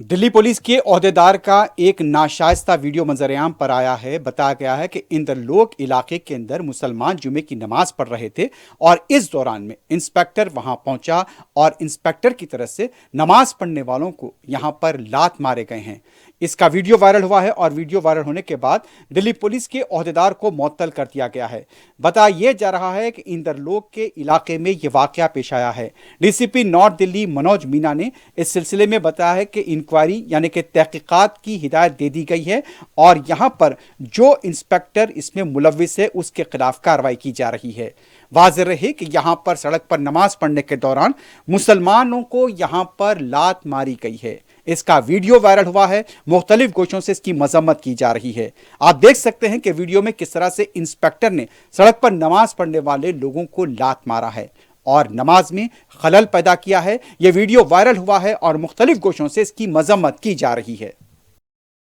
Delhi police के ओहदेदार का एक नाशाइस्ता वीडियो मंजरेआम पर आया है। बताया गया है कि इंदरलोक इलाके के अंदर मुसलमान जुमे की नमाज पढ़ रहे थे और इस दौरान में इंस्पेक्टर वहां पहुंचा और इंस्पेक्टर की तरफ से नमाज पढ़ने वालों को यहां पर लात मारे गए हैं। इसका वीडियो वायरल हुआ है और वीडियो वायरल होने के बाद दिल्ली पुलिस के ओहदेदार को मुअत्तल कर दिया गया है। बताया यह जा रहा है कि इंदरलोक के इलाके में यह वाकया पेश आया है। डीसीपी नॉर्थ दिल्ली मनोज मीना ने इस सिलसिले में बताया है कि इंक्वायरी यानी कि तहकीकात की हिदायत दे दी गई है और यहां पर जो इंस्पेक्टर इसमें मुलविस है उसके खिलाफ कार्रवाई की जा रही है। वाज़ेह रहे कि यहां पर सड़क पर नमाज पढ़ने के दौरान मुसलमानों को यहां पर लात मारी गई है। इसका वीडियो वायरल हुआ है, मुख्तलिफ गोशों से इसकी मजम्मत की जा रही है। आप देख सकते हैं कि वीडियो में किस तरह से इंस्पेक्टर ने सड़क पर नमाज पढ़ने वाले लोगों को लात मारा है और नमाज में खलल पैदा किया है। यह वीडियो वायरल हुआ है और मुख्तलिफ गोशों से इसकी मजम्मत की जा रही है।